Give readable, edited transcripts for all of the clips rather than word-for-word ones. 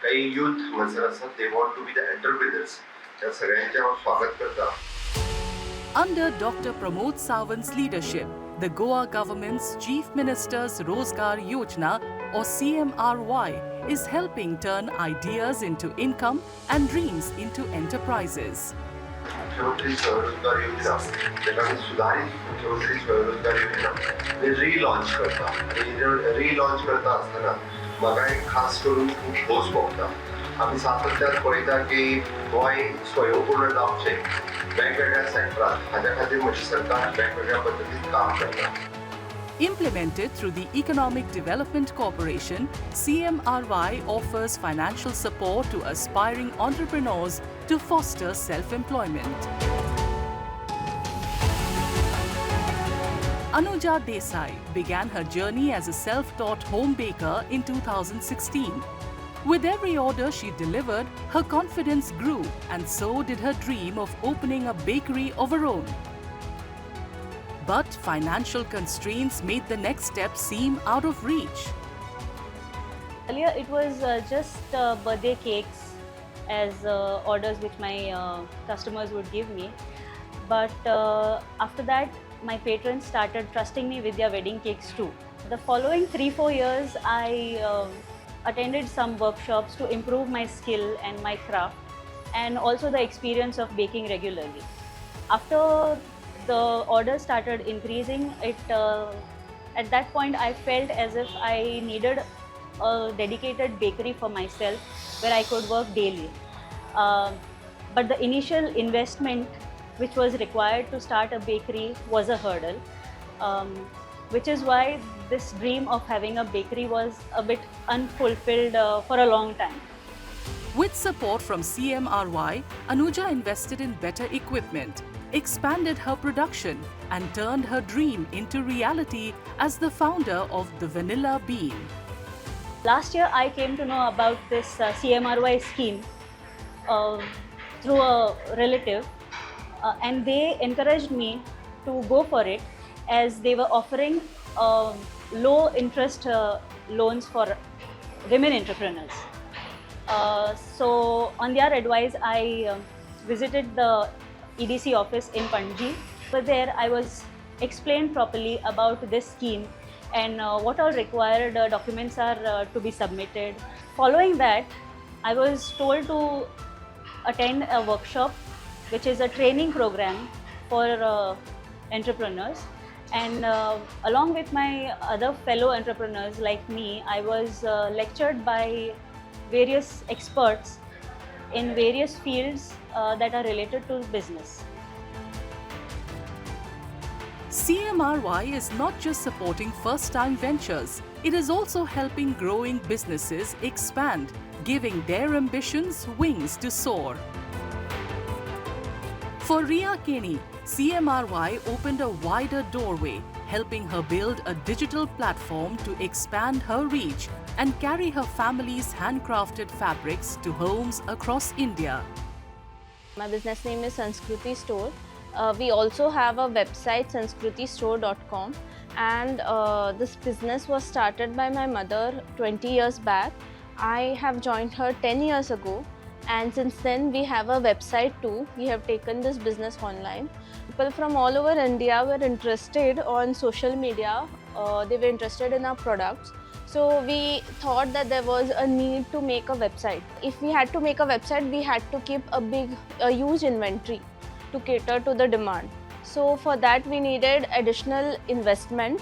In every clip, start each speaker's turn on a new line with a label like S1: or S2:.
S1: काही youth म्हणसर असतात, they want to be the entrepreneurs. त्या सगळ्यांचे हांव स्वागत करता.
S2: Under Dr. Pramod Sawant's leadership, the Goa government's Chief Minister's Rozgar Yojana or CMRY is helping turn ideas into income and dreams into enterprises.
S1: मुख्यमंत्री स्वरोजगार योजना, त्याला आमी सुधारित मुख्यमंत्री स्वरोजगार योजना हे रिलॉन्च करता. आणि रिलॉन्च करता आसतना म्हाका एक खास करून खूब खोस भोगता. आमी सातत्यान पळयता की गोंय स्वयंपूर्ण जावचें वेगवेगळ्या सेक्टरांत हाच्या खातीर म्हजी सरकार वेगवेगळ्या पद्दतीन काम करता.
S2: Implemented through the Economic Development Corporation, CMRY offers financial support to aspiring entrepreneurs to foster self-employment. Anuja Desai began her journey as a self-taught home baker in 2016. With every order she delivered, her confidence grew, and so did her dream of opening a bakery of her own. But financial constraints made the next step seem out of reach.
S3: Earlier it was just birthday cakes as orders which my customers would give me. But after that, my patrons started trusting me with their wedding cakes too. The following 3-4 years, I attended some workshops to improve my skill and my craft, and also the experience of baking regularly. After the orders started increasing, at that point I felt as if I needed a dedicated bakery for myself where I could work daily. But the initial investment which was required to start a bakery was a hurdle, which is why this dream of having a bakery was a bit unfulfilled for a long time.
S2: With support from CMRY, Anuja invested in better equipment, expanded her production, and turned her dream into reality as the founder of the Vanilla Bean.
S3: Last year I came to know about this CMRY scheme through a relative, and they encouraged me to go for it as they were offering low interest loans for women entrepreneurs. So on their advice, I visited the EDC office in Panji. Over there I was explained properly about this scheme and what all required documents are to be submitted. Following that, I was told to attend a workshop which is a training program for entrepreneurs, and along with my other fellow entrepreneurs like me, I was lectured by various experts in various fields that are related to business.
S2: CMRY is not just supporting first-time ventures, it is also helping growing businesses expand, giving their ambitions wings to soar. For Ria Kenny, CMRY opened a wider doorway, helping her build a digital platform to expand her reach and carry her family's handcrafted fabrics to homes across India.
S4: My business name is Sanskruti Store. We also have a website, sanskrutistore.com, and this business was started by my mother 20 years back. I have joined her 10 years ago, and since then we have a website too. We have taken this business online. People from all over India were interested on social media. They were interested in our products. So we thought that there was a need to make a website. If we had to make a website, we had to keep a huge inventory to cater to the demand. So for that we needed additional investment,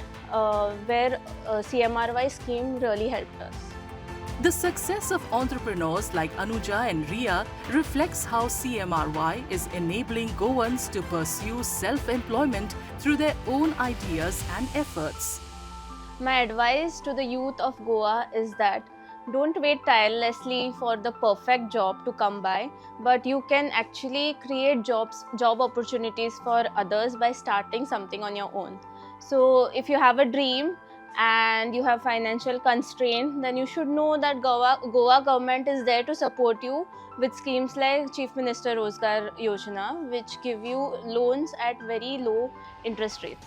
S4: where CMRY scheme really helped us.
S2: The success of entrepreneurs like Anuja and Ria reflects how CMRY is enabling Goans to pursue self-employment through their own ideas and efforts.
S4: My advice to the youth of Goa is that don't wait tirelessly for the perfect job to come by, but you can actually create job opportunities for others by starting something on your own. So if you have a dream and you have financial constraint, then you should know that Goa government is there to support you with schemes like Chief Minister Rozgar Yojana, which give you loans at very low interest rates.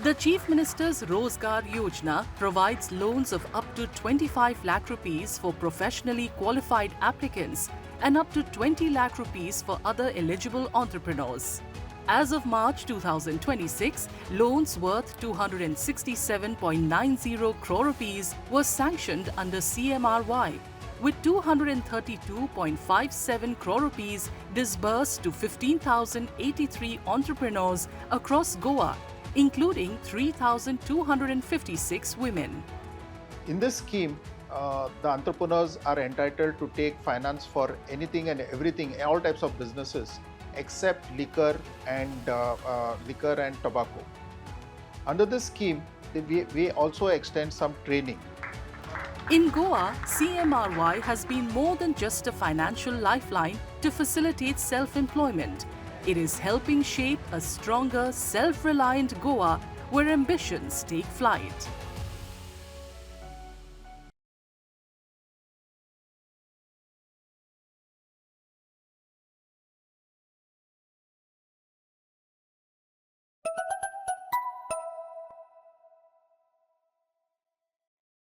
S2: The Chief Minister's Rozgar Yojana provides loans of up to 25 lakh rupees for professionally qualified applicants and up to 20 lakh rupees for other eligible entrepreneurs. As of March 2026, loans worth 267.90 crore rupees were sanctioned under CMRY, with 232.57 crore rupees disbursed to 15,083 entrepreneurs across Goa, including 3,256 women.
S5: In this scheme, the entrepreneurs are entitled to take finance for anything and everything, all types of businesses, except liquor and tobacco. Under this scheme, we also extend some training.
S2: In Goa, CMRY has been more than just a financial lifeline to facilitate self-employment. It is helping shape a stronger, self-reliant Goa where ambitions take flight.